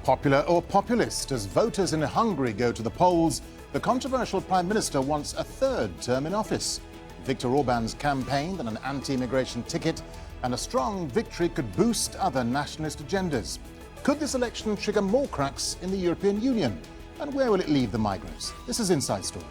Popular or populist? As voters in Hungary go to the polls, the controversial Prime Minister wants a third term in office. Viktor Orban's campaign on an anti-immigration ticket and a strong victory could boost other nationalist agendas. Could this election trigger more cracks in the European Union? And where will it leave the migrants? This is Inside Story.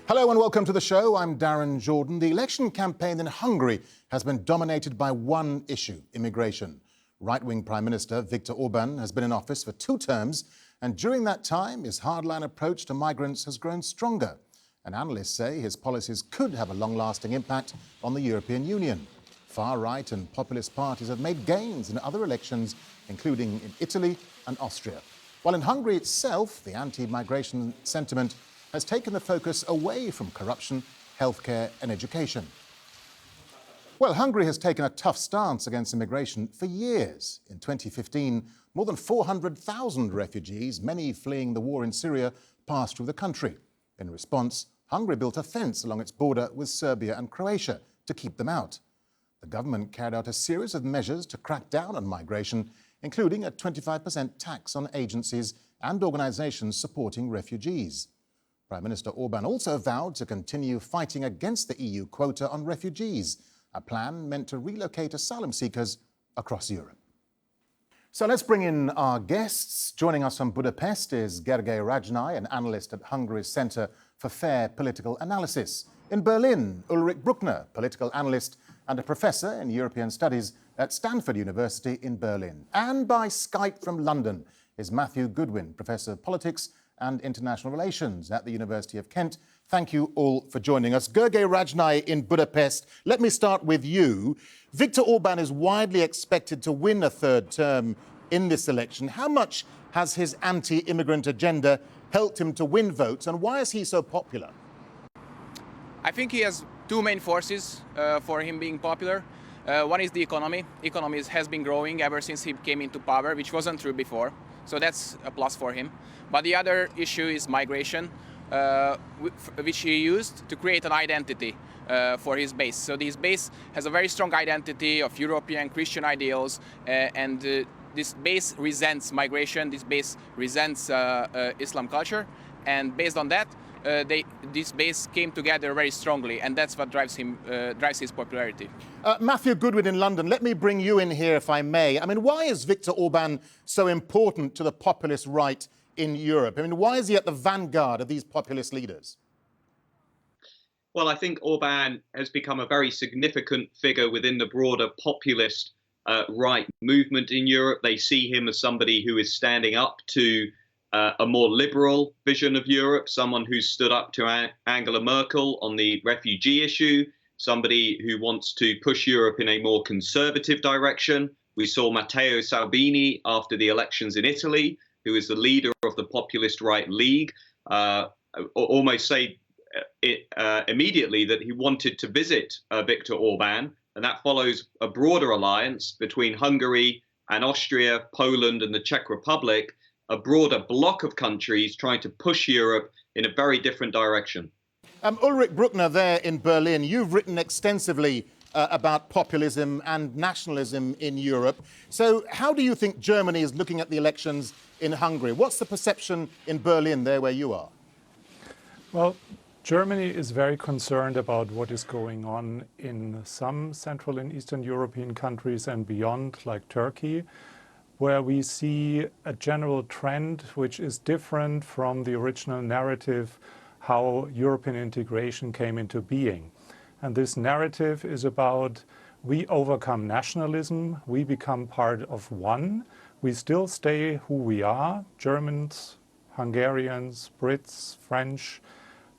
Hello and welcome to the show. I'm Darren, Jordon. The election campaign in Hungary has been dominated by one issue: immigration. Right-wing Prime Minister Viktor Orban has been in office for 2 terms, and during that time, his hardline approach to migrants has grown stronger. And analysts say his policies could have a long-lasting impact on the European Union. Far-right and populist parties have made gains in other elections, including in Italy and Austria. While in Hungary itself, the anti-migration sentiment has taken the focus away from corruption, healthcare and education. Well, Hungary has taken a tough stance against immigration for years. In 2015, more than 400,000 refugees, many fleeing the war in Syria, passed through the country. In response, Hungary built a fence along its border with Serbia and Croatia to keep them out. The government carried out a series of measures to crack down on migration, including a 25% tax on agencies and organisations supporting refugees. Prime Minister Orban also vowed to continue fighting against the EU quota on refugees, a plan meant to relocate asylum seekers across Europe. So let's bring in our guests. Joining us from Budapest is Gergei Rajnai, an analyst at Hungary's Centre for Fair Political Analysis. In Berlin, Ulrich Bruckner, political analyst and a professor in European Studies at Stanford University in Berlin. And by Skype from London is Matthew Goodwin, Professor of Politics and International Relations at the University of Kent. Thank you all for joining us. Gergei Rajnai in Budapest, let me start with you. Viktor Orban is widely expected to win a third term in this election. How much has his anti-immigrant agenda helped him to win votes, and why is he so popular? I think he has 2 main forces for him being popular. One is the economy. Economy has been growing ever since he came into power, which wasn't true before. So that's a plus for him. But the other issue is migration, which he used to create an identity for his base. So this base has a very strong identity of European Christian ideals, and this base resents migration, this base resents Islam culture, and based on that, this base came together very strongly, and that's what drives his popularity. Matthew Goodwin in London, let me bring you in here if I may. I mean, why is Viktor Orban so important to the populist right in Europe? I mean, why is he at the vanguard of these populist leaders? Well, I think Orban has become a very significant figure within the broader populist right movement in Europe. They see him as somebody who is standing up to a more liberal vision of Europe, someone who stood up to Angela Merkel on the refugee issue, somebody who wants to push Europe in a more conservative direction. We saw Matteo Salvini after the elections in Italy, who is the leader of the populist right league, almost say immediately that he wanted to visit Viktor Orban, and that follows a broader alliance between Hungary and Austria, Poland and the Czech Republic, a broader bloc of countries trying to push Europe in a very different direction. Ulrich Bruckner there in Berlin, you've written extensively about populism and nationalism in Europe. So how do you think Germany is looking at the elections in Hungary? What's the perception in Berlin, there where you are? Well, Germany is very concerned about what is going on in some Central and Eastern European countries and beyond, like Turkey, where we see a general trend which is different from the original narrative how European integration came into being. And this narrative is about we overcome nationalism, we become part of one, we still stay who we are, Germans, Hungarians, Brits, French,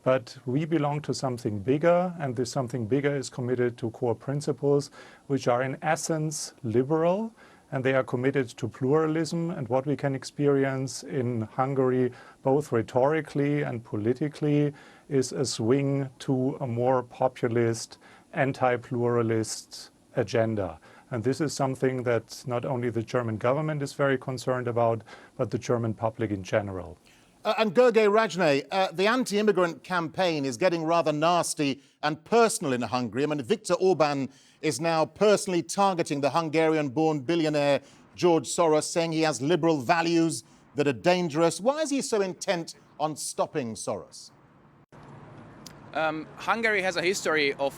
but we belong to something bigger, and this something bigger is committed to core principles which are in essence liberal, and they are committed to pluralism. And what we can experience in Hungary, both rhetorically and politically, is a swing to a more populist, anti-pluralist agenda. And this is something that not only the German government is very concerned about, but the German public in general. And Gergei, Rajnai, the anti-immigrant campaign is getting rather nasty and personal in Hungary. I mean, Viktor Orban is now personally targeting the Hungarian-born billionaire George Soros, saying he has liberal values that are dangerous. Why is he so intent on stopping Soros? Hungary has a history of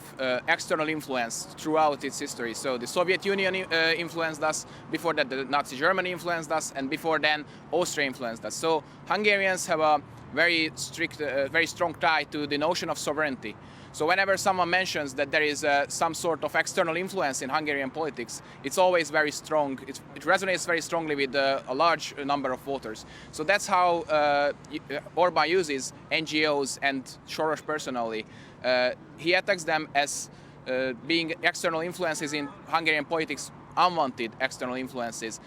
external influence throughout its history. So the Soviet Union influenced us, before that the Nazi Germany influenced us, and before then Austria influenced us. So Hungarians have a very strict, very strong tie to the notion of sovereignty. So whenever someone mentions that there is some sort of external influence in Hungarian politics, it's always very strong. It resonates very strongly with a large number of voters. So that's how Orban uses NGOs and Soros personally. He attacks them as being external influences in Hungarian politics, unwanted external influences,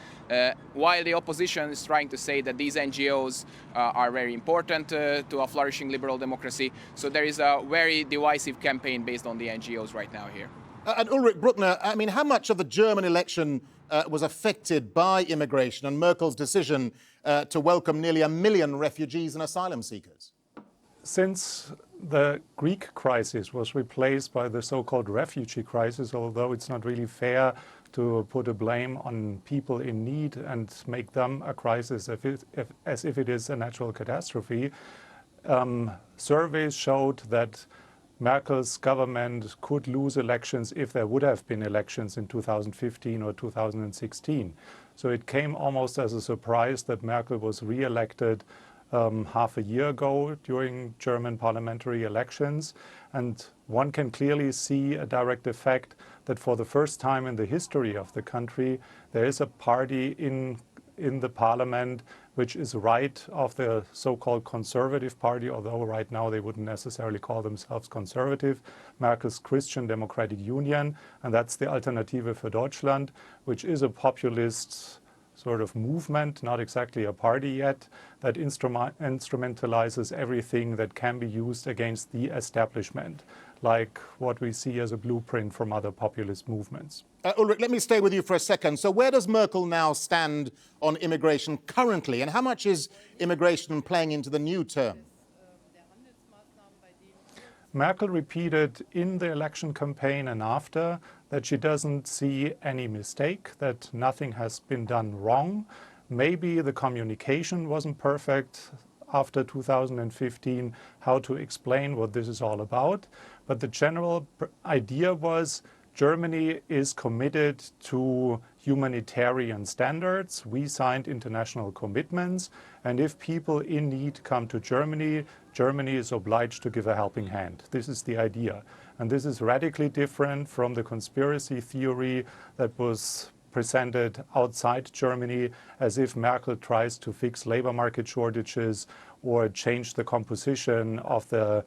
while the opposition is trying to say that these NGOs are very important to a flourishing liberal democracy. So there is a very divisive campaign based on the NGOs right now here. And Ulrich Bruckner, I mean, how much of the German election was affected by immigration and Merkel's decision to welcome nearly 1 million refugees and asylum seekers? Since the Greek crisis was replaced by the so-called refugee crisis, although it's not really fair to put a blame on people in need and make them a crisis as if it is a natural catastrophe, surveys showed that Merkel's government could lose elections if there would have been elections in 2015 or 2016. So it came almost as a surprise that Merkel was re-elected half a year ago during German parliamentary elections. And one can clearly see a direct effect that for the first time in the history of the country, there is a party in the parliament which is right of the so-called conservative party, although right now they wouldn't necessarily call themselves conservative, Merkel's Christian Democratic Union, and that's the Alternative für Deutschland, which is a populist sort of movement, not exactly a party yet, that instrumentalizes everything that can be used against the establishment, like what we see as a blueprint from other populist movements. Ulrich, let me stay with you for a second. So where does Merkel now stand on immigration currently, and how much is immigration playing into the new term? Merkel repeated in the election campaign and after that she doesn't see any mistake, that nothing has been done wrong. Maybe the communication wasn't perfect after 2015, how to explain what this is all about. But the general idea was Germany is committed to humanitarian standards. We signed international commitments. And if people in need come to Germany, Germany is obliged to give a helping hand. This is the idea. And this is radically different from the conspiracy theory that was presented outside Germany, as if Merkel tries to fix labor market shortages or change the composition of the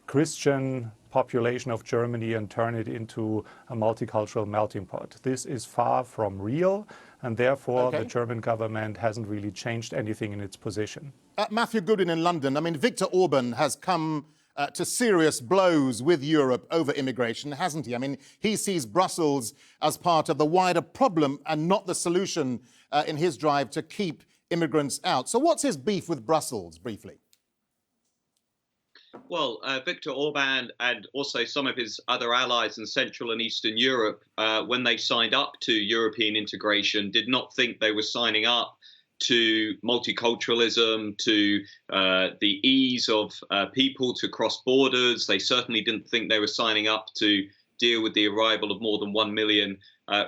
Christian population of Germany and turn it into a multicultural melting pot. This is far from real, and therefore the German government hasn't really changed anything in its position. Matthew Goodwin in London, I mean, Viktor Orban has come to serious blows with Europe over immigration, hasn't he? I mean, he sees Brussels as part of the wider problem and not the solution in his drive to keep immigrants out. So what's his beef with Brussels, briefly? Well, Viktor Orban and also some of his other allies in Central and Eastern Europe, when they signed up to European integration, did not think they were signing up to multiculturalism, to the ease of people to cross borders. They certainly didn't think they were signing up to deal with the arrival of more than 1 million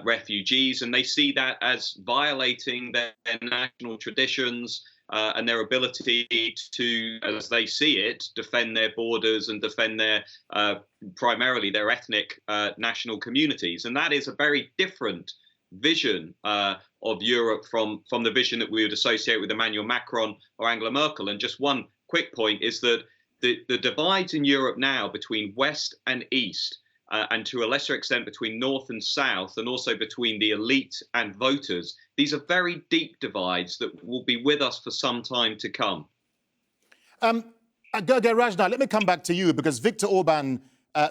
refugees. And they see that as violating their national traditions and their ability to, as they see it, defend their borders and defend their primarily their ethnic national communities. And that is a very different vision of Europe from the vision that we would associate with Emmanuel Macron or Angela Merkel. And just one quick point is that the divides in Europe now between West and East, and to a lesser extent between North and South, and also between the elite and voters, these are very deep divides that will be with us for some time to come. Gergei, Rajnai, let me come back to you, because Viktor Orban,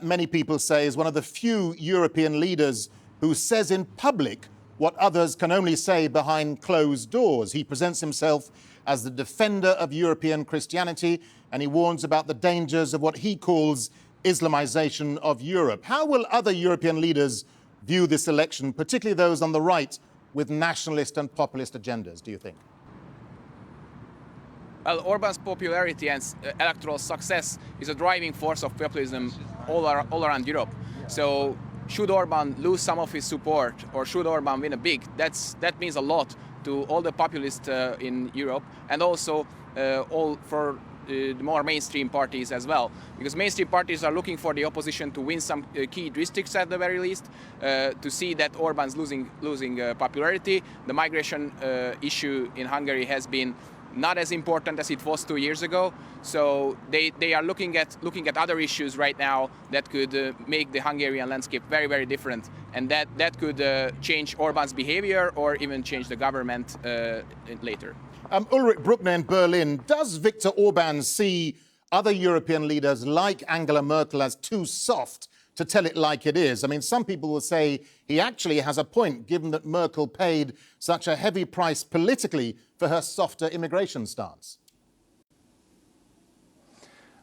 many people say, is one of the few European leaders who says in public what others can only say behind closed doors. He presents himself as the defender of European Christianity, and he warns about the dangers of what he calls Islamization of Europe. How will other European leaders view this election, particularly those on the right with nationalist and populist agendas, do you think? Well, Orban's popularity and electoral success is a driving force of populism all around Europe. So should Orban lose some of his support, or should Orban win that means a lot to all the populists in Europe, and also all for the more mainstream parties as well, because mainstream parties are looking for the opposition to win some key districts at the very least, to see that Orban's losing popularity. The migration issue in Hungary has been not as important as it was 2 years ago, so they are looking at other issues right now that could make the Hungarian landscape very, very different, and that could change Orban's behavior or even change the government later. Ulrich Bruckner in Berlin, does Viktor Orban see other European leaders like Angela Merkel as too soft to tell it like it is? I mean, some people will say he actually has a point, given that Merkel paid such a heavy price politically for her softer immigration stance.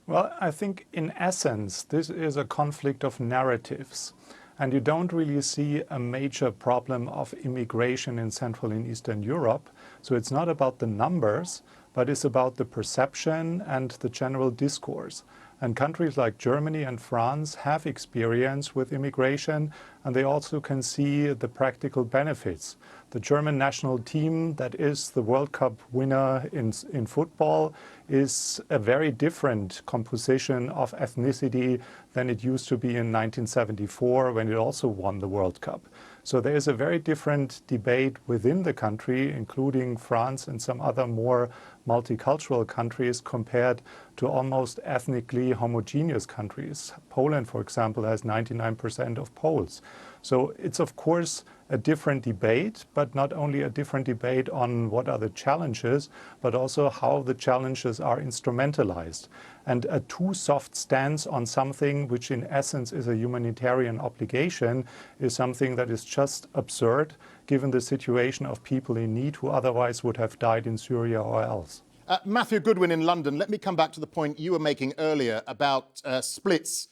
Well, I think in essence, this is a conflict of narratives. And you don't really see a major problem of immigration in Central and Eastern Europe. So it's not about the numbers, but it's about the perception and the general discourse. And countries like Germany and France have experience with immigration, and they also can see the practical benefits. The German national team that is the World Cup winner in football is a very different composition of ethnicity than it used to be in 1974 when it also won the World Cup. So there is a very different debate within the country, including France and some other more multicultural countries, compared to almost ethnically homogeneous countries. Poland, for example, has 99% of Poles. So it's, of course, a different debate, but not only a different debate on what are the challenges, but also how the challenges are instrumentalized. And a too soft stance on something which in essence is a humanitarian obligation is something that is just absurd, given the situation of people in need who otherwise would have died in Syria or else. Matthew Goodwin in London, let me come back to the point you were making earlier about splits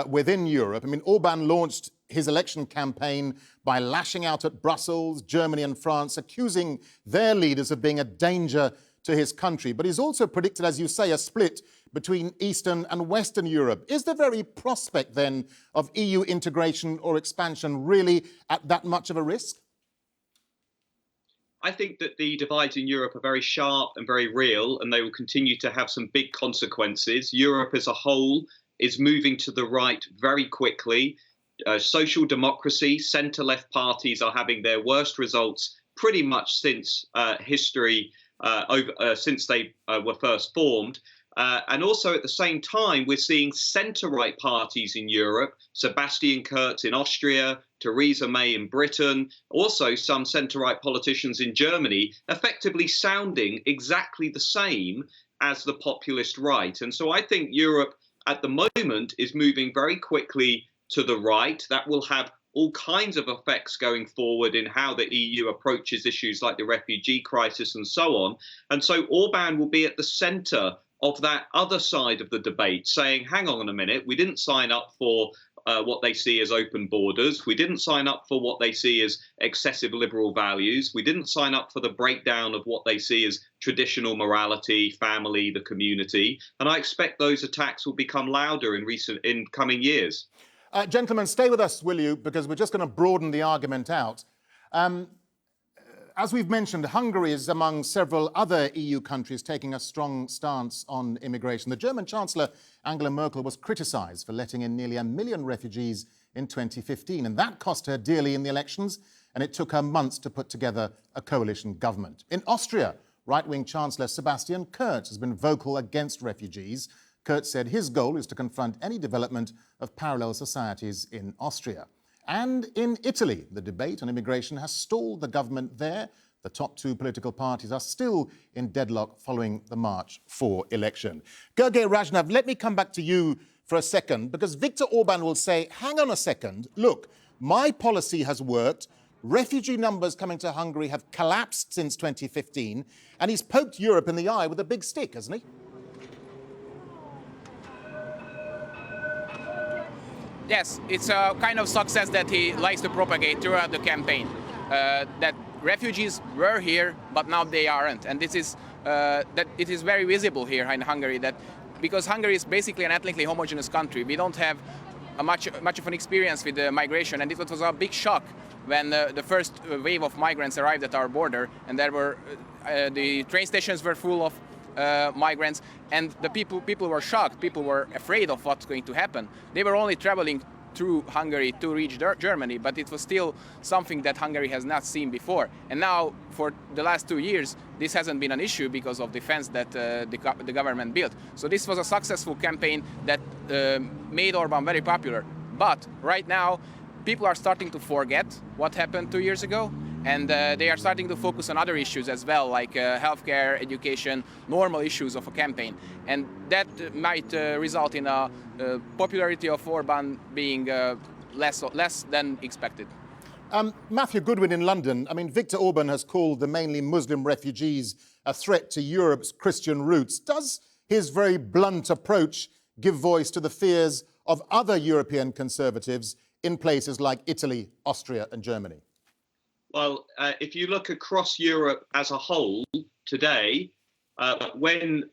within Europe. I mean, Orban launched his election campaign by lashing out at Brussels, Germany and France, accusing their leaders of being a danger to his country. But he's also predicted, as you say, a split between Eastern and Western Europe. Is the very prospect then of EU integration or expansion really at that much of a risk? I think that the divides in Europe are very sharp and very real, and they will continue to have some big consequences. Europe as a whole is moving to the right very quickly. Social democracy, centre-left parties are having their worst results pretty much since history, since they were first formed. And also at the same time, we're seeing centre-right parties in Europe, Sebastian Kurz in Austria, Theresa May in Britain, also some centre-right politicians in Germany, effectively sounding exactly the same as the populist right. And so I think Europe at the moment is moving very quickly to the right. That will have all kinds of effects going forward in how the EU approaches issues like the refugee crisis and so on. And so Orban will be at the centre of that other side of the debate, saying, hang on a minute, we didn't sign up for what they see as open borders. We didn't sign up for what they see as excessive liberal values. We didn't sign up for the breakdown of what they see as traditional morality, family, the community. And I expect those attacks will become louder in coming years. Gentlemen, stay with us, will you? Because we're just going to broaden the argument out. As we've mentioned, Hungary is among several other EU countries taking a strong stance on immigration. The German Chancellor, Angela Merkel, was criticised for letting in nearly 1 million refugees in 2015, and that cost her dearly in the elections, and it took her months to put together a coalition government. In Austria, right-wing Chancellor Sebastian Kurz has been vocal against refugees. Kurz said his goal is to confront any development of parallel societies in Austria. And in Italy, the debate on immigration has stalled the government there. The top two political parties are still in deadlock following the March 4 election. Gergei, Rajnai, let me come back to you for a second, because Viktor Orban will say, hang on a second, look, My policy has worked. Refugee numbers coming to Hungary have collapsed since 2015, and he's poked Europe in the eye with a big stick, hasn't he? Yes, it's a kind of success that he likes to propagate throughout the campaign. That refugees were here, but now they aren't, and this is that it is very visible here in Hungary. That because Hungary is basically an ethnically homogeneous country, we don't have much of an experience with migration, and it was a big shock when the first wave of migrants arrived at our border, and there were the train stations were full of migrants, and the people were shocked. People were afraid of what's going to happen. They were only traveling through Hungary to reach Germany, but it was still something that Hungary has not seen before. And now, for the last 2 years, this hasn't been an issue because of the fence that the government built. So this was a successful campaign that made Orban very popular. But right now, people are starting to forget what happened 2 years ago, and they are starting to focus on other issues as well, like healthcare, education, normal issues of a campaign. And that might result in a popularity of Orban being less than expected. Matthew Goodwin in London. I mean, Viktor Orban has called the mainly Muslim refugees a threat to Europe's Christian roots. Does his very blunt approach give voice to the fears of other European conservatives in places like Italy, Austria and Germany? Well, if you look across Europe as a whole today, when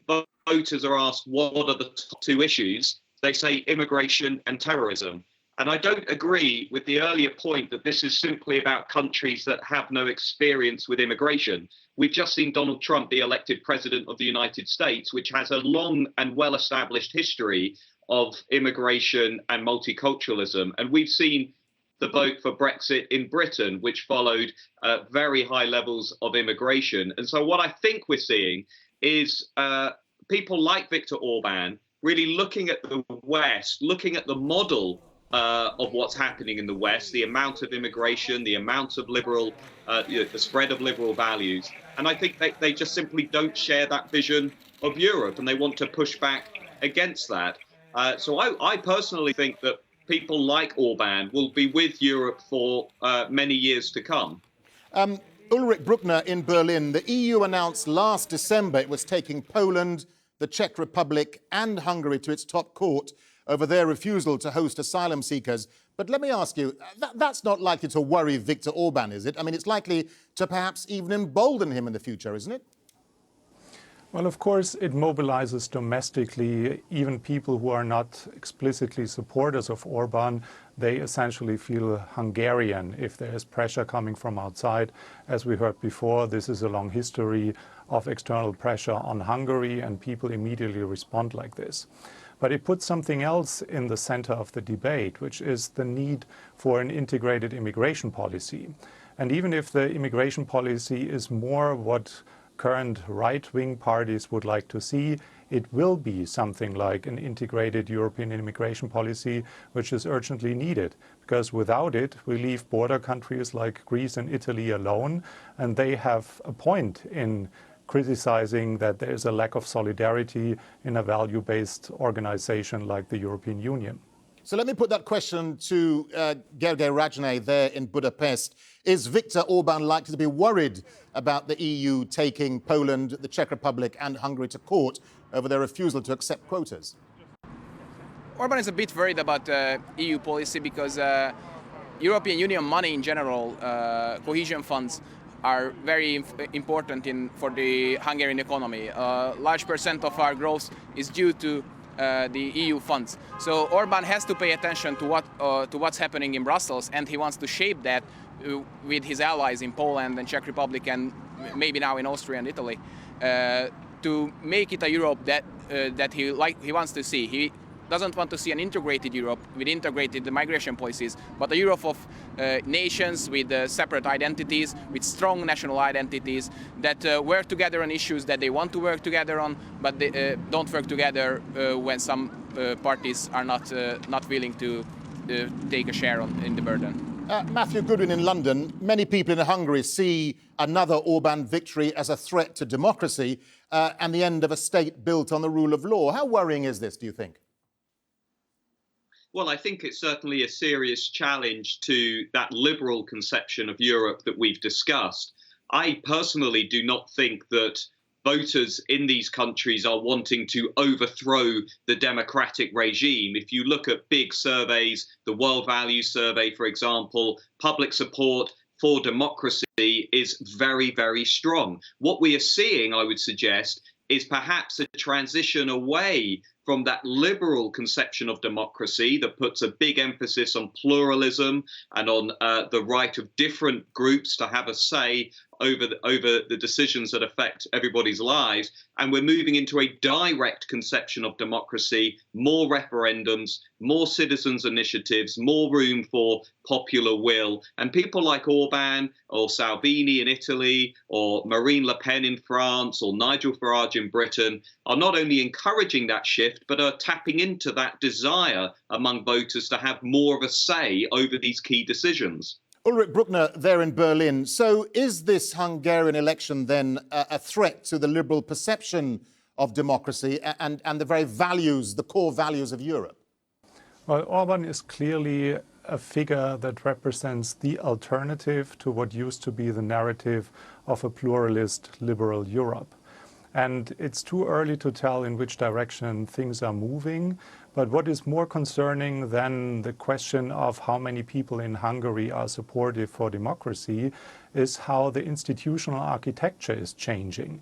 voters are asked what are the top two issues, they say immigration and terrorism. And I don't agree with the earlier point that this is simply about countries that have no experience with immigration. We've just seen Donald Trump be elected president of the United States, which has a long and well-established history of immigration and multiculturalism. And we've seen the vote for Brexit in Britain, which followed very high levels of immigration. And so what I think we're seeing is people like Viktor Orban really looking at the West, looking at the model of what's happening in the West, the amount of immigration, the amount of liberal, the spread of liberal values. And I think they just simply don't share that vision of Europe, and they want to push back against that. So I personally think that people like Orban will be with Europe for many years to come. Ulrich Bruckner in Berlin. The EU announced last December it was taking Poland, the Czech Republic and Hungary to its top court over their refusal to host asylum seekers. But let me ask you, that's not likely to worry Viktor Orban, is it? I mean, it's likely to perhaps even embolden him in the future, isn't it? Well, of course, it mobilizes domestically even people who are not explicitly supporters of Orban. They essentially feel Hungarian if there is pressure coming from outside. As we heard before, this is a long history of external pressure on Hungary, and people immediately respond like this. But it puts something else in the center of the debate, which is the need for an integrated immigration policy. And even if the immigration policy is more what current right-wing parties would like to see, it will be something like an integrated European immigration policy, which is urgently needed. Because without it, we leave border countries like Greece and Italy alone, and they have a point in criticizing that there is a lack of solidarity in a value-based organization like the European Union. So let me put that question to Gergei Rajnai there in Budapest. Is Viktor Orban likely to be worried about the EU taking Poland, the Czech Republic and Hungary to court over their refusal to accept quotas? Orban is a bit worried about EU policy because European Union money in general, cohesion funds, are very important for the Hungarian economy. A large percent of our growth is due to the EU funds. So Orban has to pay attention to what's happening in Brussels, and he wants to shape that with his allies in Poland and Czech Republic and maybe now in Austria and Italy to make it a Europe that he wants to see. He doesn't want to see an integrated Europe with integrated migration policies, but a Europe of nations with separate identities, with strong national identities that work together on issues that they want to work together on, but they don't work together when some parties are not willing to take a share in the burden. Matthew Goodwin in London. Many people in Hungary see another Orban victory as a threat to democracy and the end of a state built on the rule of law. How worrying is this, do you think? Well, I think it's certainly a serious challenge to that liberal conception of Europe that we've discussed. I personally do not think that voters in these countries are wanting to overthrow the democratic regime. If you look at big surveys, the World Values Survey, for example, public support for democracy is very, very strong. What we are seeing, I would suggest, is perhaps a transition away from that liberal conception of democracy that puts a big emphasis on pluralism and on the right of different groups to have a say over the decisions that affect everybody's lives. And we're moving into a direct conception of democracy, more referendums, more citizens' initiatives, more room for popular will. And people like Orban or Salvini in Italy or Marine Le Pen in France or Nigel Farage in Britain are not only encouraging that shift, but are tapping into that desire among voters to have more of a say over these key decisions. Ulrich Bruckner there in Berlin. So is this Hungarian election then a threat to the liberal perception of democracy and the very values, the core values of Europe? Well, Orban is clearly a figure that represents the alternative to what used to be the narrative of a pluralist liberal Europe. And it's too early to tell in which direction things are moving. But what is more concerning than the question of how many people in Hungary are supportive for democracy is how the institutional architecture is changing.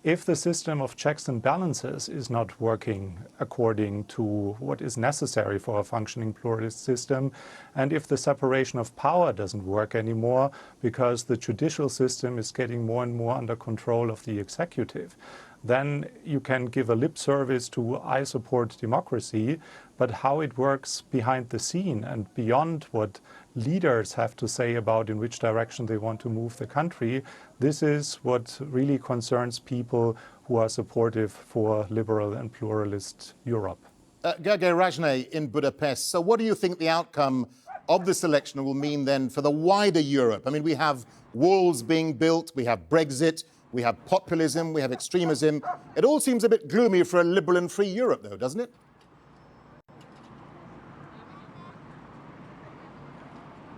If the system of checks and balances is not working according to what is necessary for a functioning pluralist system, and if the separation of power doesn't work anymore because the judicial system is getting more and more under control of the executive, then you can give a lip service to I support democracy, but how it works behind the scene and beyond what leaders have to say about in which direction they want to move the country, this is what really concerns people who are supportive for liberal and pluralist Europe. Gergei Rajnai in Budapest. So what do you think the outcome of this election will mean then for the wider Europe? I mean, we have walls being built, we have Brexit, we have populism, we have extremism. It all seems a bit gloomy for a liberal and free Europe, though, doesn't it?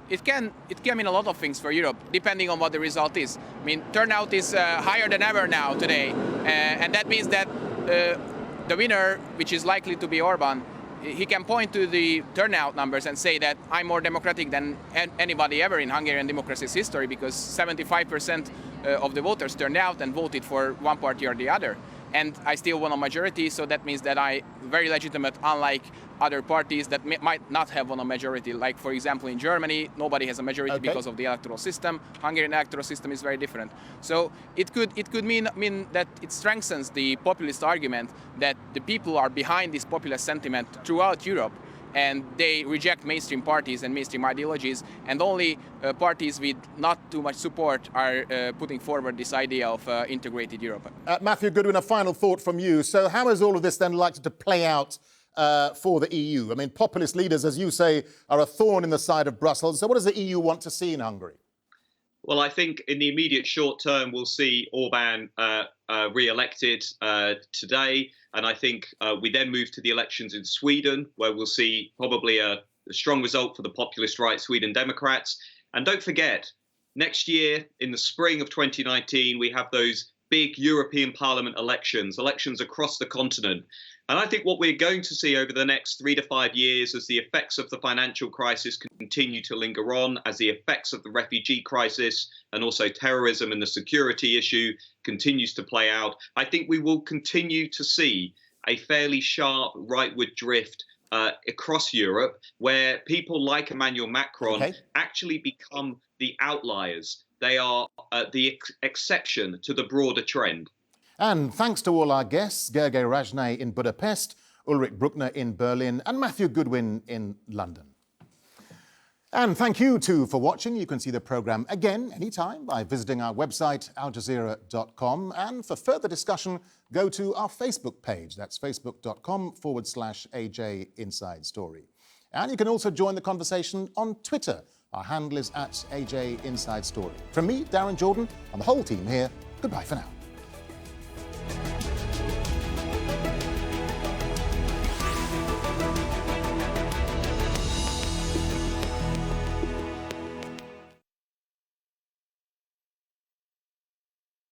It can mean a lot of things for Europe, depending on what the result is. I mean, turnout is higher than ever now today, and that means that the winner, which is likely to be Orban, he can point to the turnout numbers and say that I'm more democratic than anybody ever in Hungarian democracy's history, because 75% of the voters turned out and voted for one party or the other. And I still won a majority, so that means that I'm very legitimate, unlike other parties that might not have won a majority. Like, for example, in Germany, nobody has a majority because of the electoral system. Hungarian electoral system is very different. So it could mean that it strengthens the populist argument that the people are behind this populist sentiment throughout Europe, and they reject mainstream parties and mainstream ideologies, and only parties with not too much support are putting forward this idea of integrated Europe. Matthew Goodwin, a final thought from you. So how is all of this then likely to play out for the EU? I mean, populist leaders, as you say, are a thorn in the side of Brussels. So what does the EU want to see in Hungary? Well, I think in the immediate short term, we'll see Orban re-elected today. And I think we then move to the elections in Sweden, where we'll see probably a strong result for the populist right Sweden Democrats. And don't forget, next year, in the spring of 2019, we have those big European Parliament elections across the continent. And I think what we're going to see over the next 3 to 5 years, as the effects of the financial crisis continue to linger on, as the effects of the refugee crisis and also terrorism and the security issue continues to play out, I think we will continue to see a fairly sharp rightward drift across Europe, where people like Emmanuel Macron actually become the outliers. They are the exception to the broader trend. And thanks to all our guests, Gergei Rajnai in Budapest, Ulrich Bruckner in Berlin, and Matthew Goodwin in London. And thank you too for watching. You can see the programme again anytime by visiting our website, aljazeera.com. And for further discussion, go to our Facebook page. That's facebook.com/AJ Inside Story. And you can also join the conversation on Twitter. Our handle is @AJ Inside Story. From me, Darren Jordon, and the whole team here, goodbye for now.